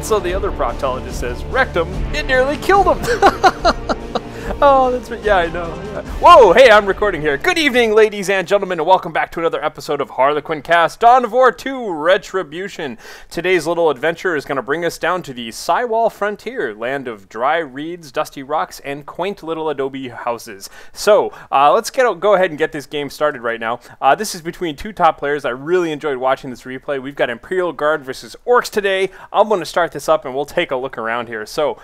So the other proctologist says, wrecked him, it nearly killed him. Oh, that's right. Yeah, I know. Yeah. Whoa, hey, I'm recording here. Good evening, ladies and gentlemen, and welcome back to another episode of HarlequinCasts Dawn of War 2 Retribution. Today's little adventure is going to bring us down to the Siwal Frontier, land of dry reeds, dusty rocks, and quaint little adobe houses. So, let's go ahead and get this game started right now. This is between two top players. I really enjoyed watching this replay. We've got Imperial Guard versus Orcs today. I'm going to start this up, and we'll take a look around here. So,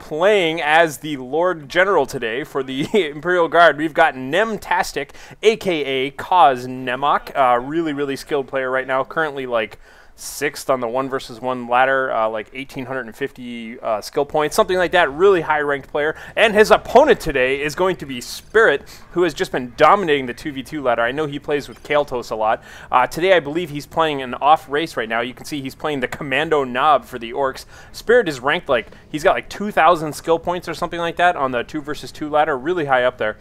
playing as the Lord General today for the Imperial Guard, we've got nemTastic, aka cozNemOK, really skilled player right now, currently like 6th on the 1 versus 1 ladder, like 1850 skill points, something like that. Really high ranked player. And his opponent today is going to be Spirit, who has just been dominating the 2v2 ladder. I know he plays with Kael'tos a lot. Today I believe he's playing an off race right now. You can see he's playing the Kommando Nob for the Orcs. Spirit is ranked like, he's got like 2,000 skill points or something like that on the 2 versus 2 ladder, really high up there.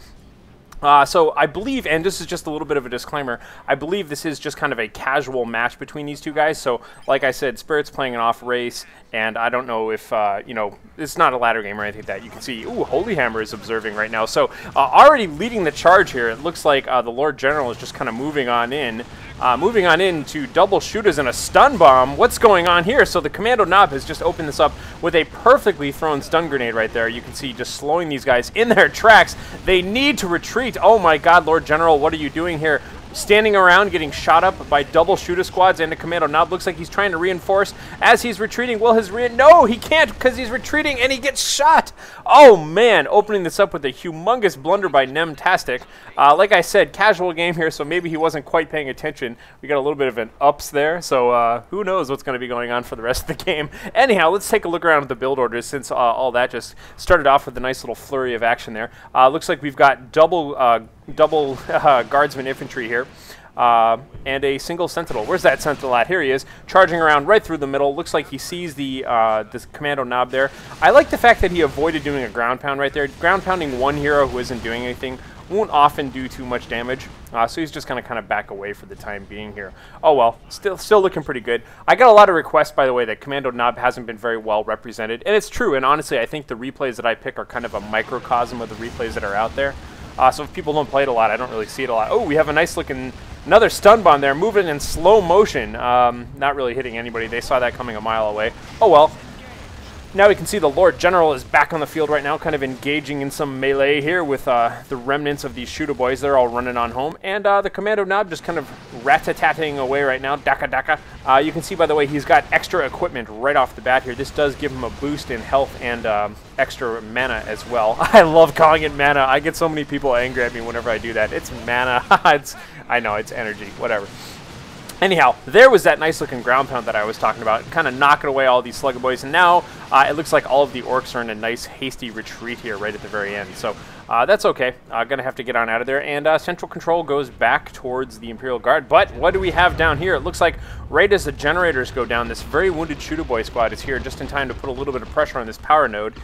So I believe, and this is just a little bit of a disclaimer, I believe this is just kind of a casual match between these two guys. So, like I said, Spirit's playing an off race, and I don't know if, you know, it's not a ladder game or anything like that. You can see, ooh, Holy Hammer is observing right now. So, already leading the charge here, it looks like the Lord General is just kind of moving on in to double shooters and a stun bomb. What's going on here? So the Kommando Nob has just opened this up with a perfectly thrown stun grenade right there. You can see just slowing these guys in their tracks. They need to retreat. Oh my god, Lord General, what are you doing here? Standing around, getting shot up by double shooter squads and a Kommando Nob. Looks like he's trying to reinforce as he's retreating. Will his no, he can't, because he's retreating and he gets shot. Oh man, opening this up with a humongous blunder by nemTastic. Like I said, casual game here, so maybe he wasn't quite paying attention. We got a little bit of an ups there, so who knows what's going to be going on for the rest of the game. Anyhow, let's take a look around at the build orders, since all that just started off with a nice little flurry of action there. Looks like we've got double guardsman infantry here. And a single sentinel. Where's that sentinel at? Here he is, charging around right through the middle. Looks like he sees the this Kommando Nob there. I like the fact that he avoided doing a ground pound right there. Ground pounding one hero who isn't doing anything won't often do too much damage. So he's just going to kind of back away for the time being here. Oh well, still looking pretty good. I got a lot of requests, by the way, that Kommando Nob hasn't been very well represented. And it's true, and honestly, I think the replays that I pick are kind of a microcosm of the replays that are out there. So if people don't play it a lot, I don't really see it a lot. Oh, we have a nice looking, another stun bomb there, moving in slow motion. Not really hitting anybody. They saw that coming a mile away. Oh well. Now we can see the Lord General is back on the field right now, kind of engaging in some melee here with the remnants of these shooter boys. They're all running on home. And the Kommando Nob just kind of rat-a-tatting away right now. Daka. You can see, by the way, he's got extra equipment right off the bat here. This does give him a boost in health and extra mana as well. I love calling it mana. I get so many people angry at me whenever I do that. It's mana. I know, it's energy. Whatever. Anyhow, there was that nice looking ground pound that I was talking about, kind of knocking away all these slugger boys, and now it looks like all of the orcs are in a nice hasty retreat here right at the very end. So that's okay. Gonna have to get on out of there, and central control goes back towards the Imperial Guard. But what do we have down here? It looks like right as the generators go down, this very wounded shooter boy squad is here just in time to put a little bit of pressure on this power node.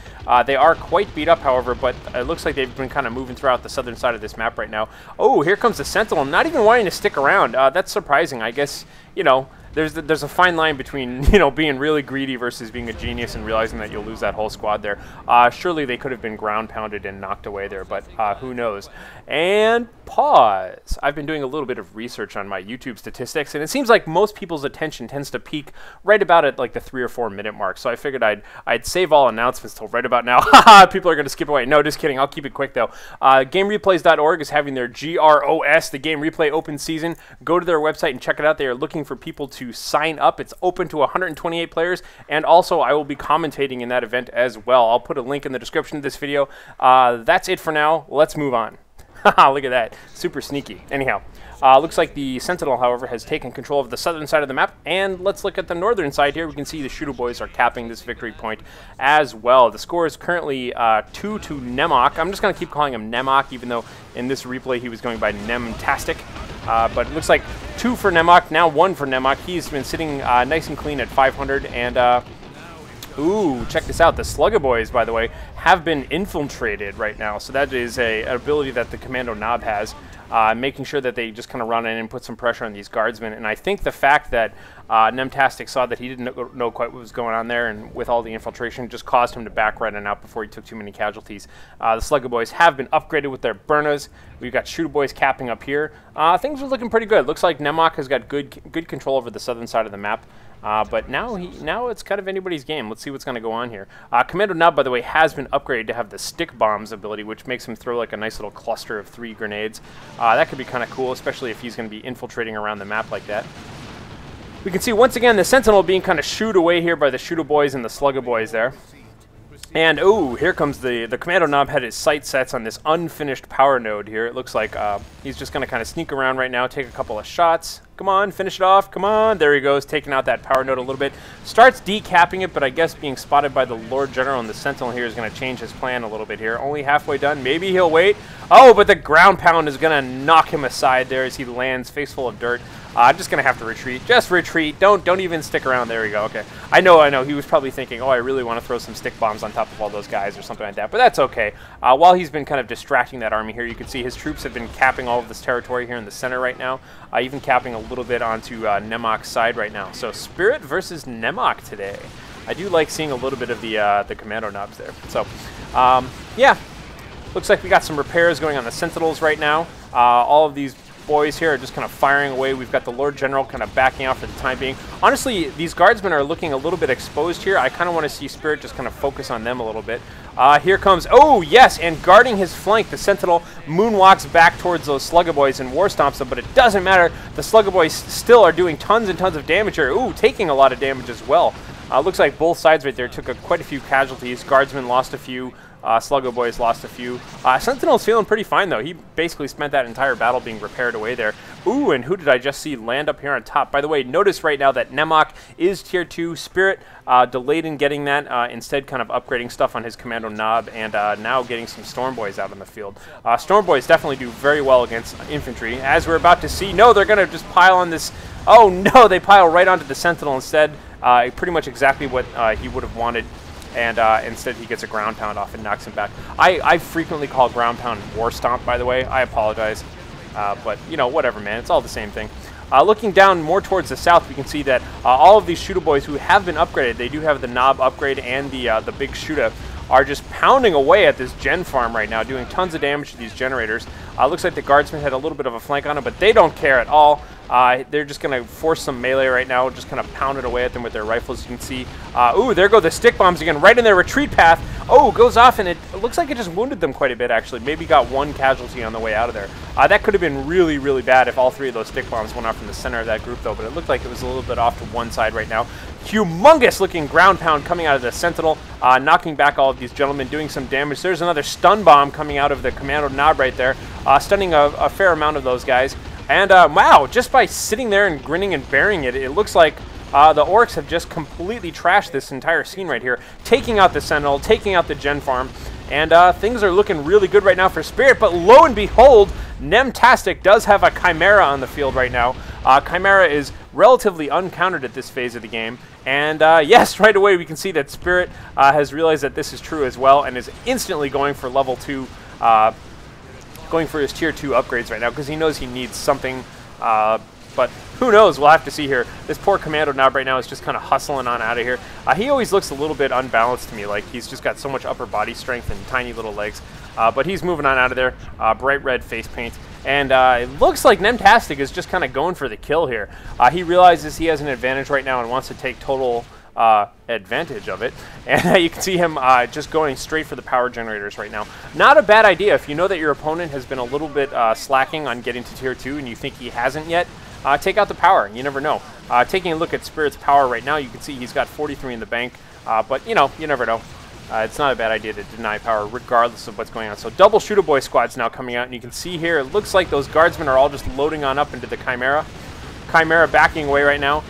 They are quite beat up, however, but it looks like they've been kind of moving throughout the southern side of this map right now. Oh, here comes the sentinel, not even wanting to stick around. That's surprising. I guess, you know, there's a fine line between, you know, being really greedy versus being a genius and realizing that you'll lose that whole squad there. Surely they could have been ground pounded and knocked away there, but who knows. And pause. I've been doing a little bit of research on my YouTube statistics, and it seems like most people's attention tends to peak right about at like the 3 or 4 minute mark. So I figured I'd save all announcements till right about now. People are going to skip away. No, just kidding. I'll keep it quick though. GameReplays.org is having their GROS, the Game Replay Open Season. Go to their website and check it out. They are looking for people to sign up. It's open to 128 players, and also I will be commentating in that event as well. I'll put a link in the description of this video. That's it for now. Let's move on. Look at that. Super sneaky. Anyhow, looks like the Sentinel, however, has taken control of the southern side of the map, and let's look at the northern side here. We can see the shooter boys are capping this victory point as well. The score is currently 2 to nemOK. I'm just going to keep calling him nemOK, even though in this replay he was going by nemTastic. But it looks like 2 for nemOK, now 1 for nemOK. He's been sitting nice and clean at 500, and ooh, check this out. The Slugger Boys, by the way, have been infiltrated right now. So that is an ability that the Kommando Nob has. making sure that they just kind of run in and put some pressure on these guardsmen. And I think the fact that nemTastic saw that he didn't know quite what was going on there, and with all the infiltration, just caused him to back right on out before he took too many casualties. The Slugger Boys have been upgraded with their burners. We've got Shooter Boys capping up here. Things are looking pretty good. Looks like nemOK has got good control over the southern side of the map. But now it's kind of anybody's game. Let's see what's going to go on here. Kommando Nob, by the way, has been upgraded to have the stick bombs ability, which makes him throw like a nice little cluster of 3 grenades. That could be kind of cool, especially if he's going to be infiltrating around the map like that. We can see once again the Sentinel being kind of shooed away here by the Shooter Boys and the Slugger Boys there. And, ooh, here comes the Kommando Nob had his sight sets on this unfinished power node here. It looks like he's just going to kind of sneak around right now, take a couple of shots. Come on, finish it off. Come on. There he goes, taking out that power node a little bit. Starts decapping it, but I guess being spotted by the Lord General and the Sentinel here is going to change his plan a little bit here. Only halfway done. Maybe he'll wait. Oh, but the ground pound is going to knock him aside there as he lands face full of dirt. I'm just going to have to retreat. Just retreat. Don't even stick around. There we go. Okay. I know. He was probably thinking, oh, I really want to throw some stick bombs on top of all those guys or something like that. But that's okay. While he's been kind of distracting that army here, you can see his troops have been capping all of this territory here in the center right now. Even capping a little bit onto nemOK's side right now. So Spirit versus nemOK today. I do like seeing a little bit of the Kommando Nobs there. So, yeah. Looks like we got some repairs going on the Sentinels right now. All of these boys here are just kind of firing away. We've got the Lord General kind of backing out for the time being. Honestly, these guardsmen are looking a little bit exposed here. I kind of want to see Spirit just kind of focus on them a little bit. Here comes, oh yes, and guarding his flank, the Sentinel moonwalks back towards those Slugger Boys and war stomps them, but it doesn't matter. The Slugger Boys still are doing tons and tons of damage here. Ooh, taking a lot of damage as well. Looks like both sides right there took quite a few casualties. Guardsmen lost a few. Slugger Boys lost a few. Sentinel's feeling pretty fine, though. He basically spent that entire battle being repaired away there. Ooh, and who did I just see land up here on top? By the way, notice right now that nemOK is Tier 2. Spirit delayed in getting that, instead kind of upgrading stuff on his Kommando Nob, and now getting some Storm Boys out on the field. Storm Boys definitely do very well against infantry. As we're about to see, no, they're going to just pile on this. Oh, no, they pile right onto the Sentinel instead. Pretty much exactly what he would have wanted. And instead he gets a ground pound off and knocks him back. I frequently call ground pound war stomp, by the way. I apologize. But, you know, whatever, man. It's all the same thing. Looking down more towards the south, we can see that all of these Shooter Boys who have been upgraded, they do have the Nob upgrade and the big Shooter, are just pounding away at this gen farm right now, doing tons of damage to these generators. Looks like the guardsmen had a little bit of a flank on them, but they don't care at all. They're just going to force some melee right now, just kind of pound it away at them with their rifles. You can see, ooh, there go the stick bombs again, right in their retreat path. Oh, goes off, and it looks like it just wounded them quite a bit, actually. Maybe got one casualty on the way out of there. That could have been really, really bad if all 3 of those stick bombs went off in the center of that group, though, but it looked like it was a little bit off to one side right now. Humongous looking ground pound coming out of the Sentinel, knocking back all of these gentlemen, doing some damage. There's another stun bomb coming out of the Kommando Nob right there, stunning a fair amount of those guys. And wow, just by sitting there and grinning and bearing it, it looks like the orcs have just completely trashed this entire scene right here, taking out the Sentinel, taking out the gen farm, and things are looking really good right now for Spirit. But lo and behold, nemTastic does have a Chimera on the field right now. Chimera is relatively uncountered at this phase of the game, and yes, right away we can see that Spirit has realized that this is true as well, and is instantly going for level 2, going for his Tier 2 upgrades right now, because he knows he needs something, but who knows, we'll have to see here. This poor Kommando Nob right now is just kind of hustling on out of here. He always looks a little bit unbalanced to me, like he's just got so much upper body strength and tiny little legs, but he's moving on out of there. Bright red face paint, and it looks like nemTastic is just kind of going for the kill here. He realizes he has an advantage right now and wants to take total advantage of it, and you can see him just going straight for the power generators right now. Not a bad idea if you know that your opponent has been a little bit slacking on getting to Tier 2 and you think he hasn't yet. Take out the power. You never know. Taking a look at Spirit's power right now, you can see he's got 43 in the bank, but you know, you never know. It's not a bad idea to deny power regardless of what's going on. So double Shooter Boy squads now coming out, and you can see here it looks like those guardsmen are all just loading on up into the Chimera. Chimera backing away right now.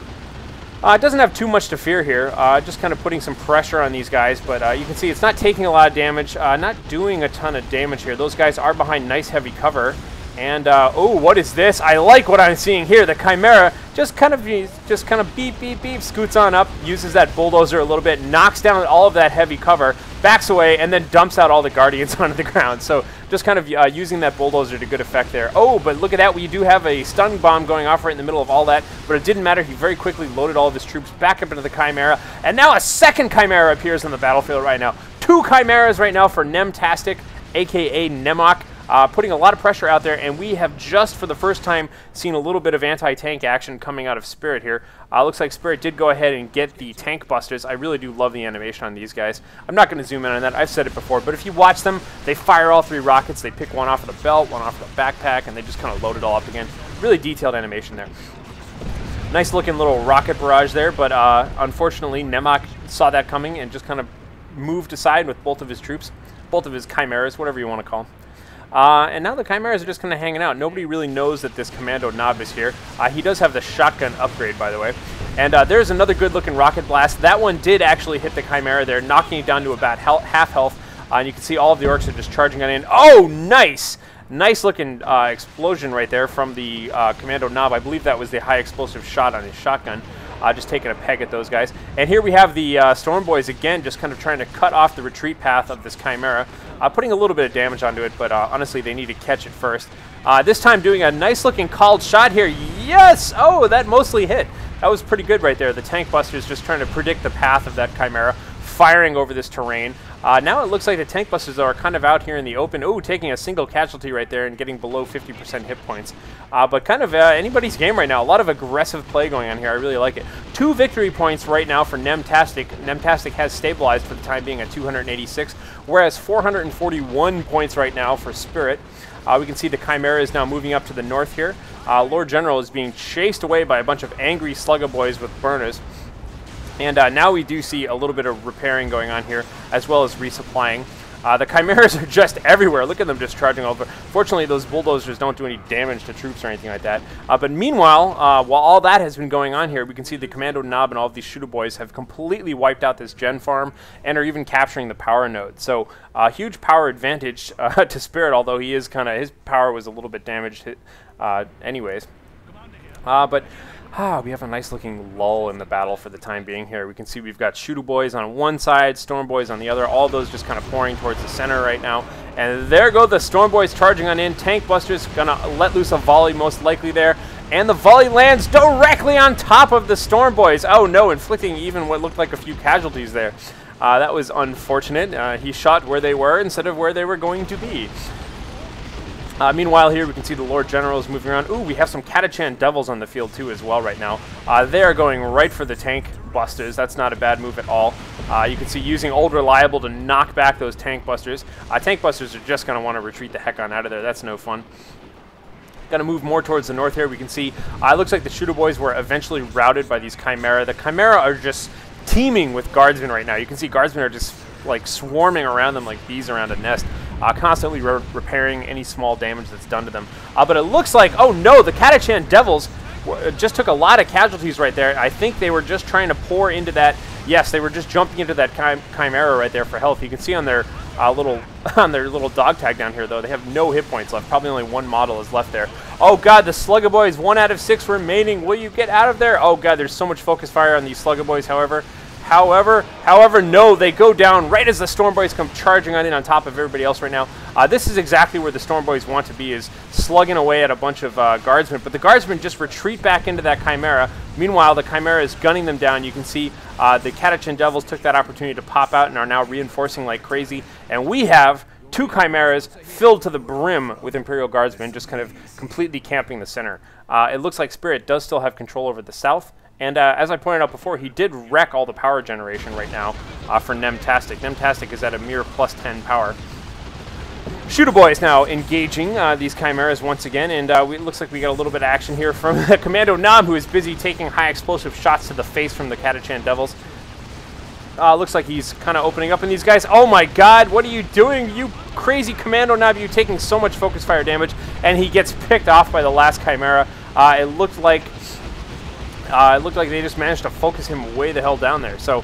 It doesn't have too much to fear here, just kind of putting some pressure on these guys, but you can see it's not taking a lot of damage, not doing a ton of damage here. Those guys are behind nice heavy cover, and oh, what is this? I like what I'm seeing here. The Chimera just kind of beep, beep, beep, scoots on up, uses that bulldozer a little bit, knocks down all of that heavy cover, backs away, and then dumps out all the Guardians onto the ground. So just kind of using that bulldozer to good effect there. Oh, but look at that. We do have a stun bomb going off right in the middle of all that, but it didn't matter. He very quickly loaded all of his troops back up into the Chimera, and now a second Chimera appears on the battlefield right now. 2 Chimeras right now for nemtastic, a.k.a. nemOK. Putting a lot of pressure out there, and we have just for the first time seen a little bit of anti-tank action coming out of Spirit here. Looks like Spirit did go ahead and get the tank busters. I really do love the animation on these guys. I'm not going to zoom in on that. I've said it before, but if you watch them, they fire all 3 rockets. They pick one off of the belt, one off of the backpack, and they just kind of load it all up again. Really detailed animation there. Nice looking little rocket barrage there, but unfortunately nemOK saw that coming and just kind of moved aside with both of his troops, both of his Chimeras, whatever you want to call them. And now the Chimeras are just kind of hanging out. Nobody really knows that this Kommando Nob is here. He does have the shotgun upgrade, by the way. And there's another good-looking rocket blast. That one did actually hit the Chimera there, knocking it down to about half health. And you can see all of the orcs are just charging on in. Oh, nice! Nice-looking explosion right there from the Kommando Nob. I believe that was the high-explosive shot on his shotgun. Just taking a peg at those guys. And here we have the Storm Boys again, just kind of trying to cut off the retreat path of this Chimera. Putting a little bit of damage onto it, but honestly, they need to catch it first. This time doing a nice-looking called shot here. Yes! Oh, that mostly hit. That was pretty good right there. The tank busters just trying to predict the path of that Chimera, firing over this terrain. Now it looks like the tank busters are kind of out here in the open. Oh, taking a single casualty right there and getting below 50% hit points. But kind of anybody's game right now. A lot of aggressive play going on here. I really like it. 2 victory points right now for nemtastic. nemtastic has stabilized for the time being at 286, whereas 441 points right now for Spirit. We can see the Chimera is now moving up to the north here. Lord General is being chased away by a bunch of angry Slugga-boys with burners. And now we do see a little bit of repairing going on here, as well as resupplying. The Chimeras are just everywhere. Look at them just charging over. Fortunately, those bulldozers don't do any damage to troops or anything like that. But meanwhile, while all that has been going on here, we can see the Kommando Nob and all of these shooter boys have completely wiped out this gen farm and are even capturing the power node. So huge power advantage to Spirit, although he is kind of, his power was a little bit damaged anyways. We have a nice looking lull in the battle for the time being here. We can see we've got shooter boys on one side, storm boys on the other, all those just kind of pouring towards the center right now. And there go the storm boys charging on in. Tank busters gonna let loose a volley most likely there. And the volley lands directly on top of the storm boys. Oh no, inflicting even what looked like a few casualties there. That was unfortunate. He shot where they were instead of where they were going to be. Meanwhile, here we can see the Lord General is moving around. Ooh, we have some Catachan Devils on the field too as well right now. They are going right for the tank busters. That's not a bad move at all. You can see using Old Reliable to knock back those tank busters. Tank busters are just going to want to retreat the heck on out of there. That's no fun. Got to move more towards the north here. We can see it looks like the shooter boys were eventually routed by these Chimera. The Chimera are just teeming with guardsmen right now. You can see guardsmen are just like swarming around them like bees around a nest. Constantly repairing any small damage that's done to them. But it looks like, oh no, the Catachan Devils just took a lot of casualties right there. I think they were just trying to pour into that. Yes, they were just jumping into that Chimera right there for health. You can see on their little dog tag down here, though, they have no hit points left. Probably only one model is left there. Oh god, the Slugga boys, 1 out of 6 remaining. Will you get out of there? Oh god, there's so much focus fire on these Slugga boys, however, no, they go down right as the Storm Boys come charging on in on top of everybody else right now. This is exactly where the Storm Boys want to be, is slugging away at a bunch of guardsmen. But the guardsmen just retreat back into that Chimera. Meanwhile, the Chimera is gunning them down. You can see the Catachan Devils took that opportunity to pop out and are now reinforcing like crazy. And we have 2 Chimeras filled to the brim with Imperial Guardsmen, just kind of completely camping the center. It looks like Spirit does still have control over the south. And as I pointed out before, he did wreck all the power generation right now for nemtastic. nemtastic is at a mere +10 power. Shooter boys now engaging these Chimeras once again, and it looks like we got a little bit of action here from the Kommando Nob, who is busy taking high explosive shots to the face from the Catachan Devils. Looks like he's kind of opening up on these guys. Oh my god, what are you doing, you crazy Kommando Nob? You're taking so much focus fire damage, and he gets picked off by the last Chimera. It looked like they just managed to focus him way the hell down there. So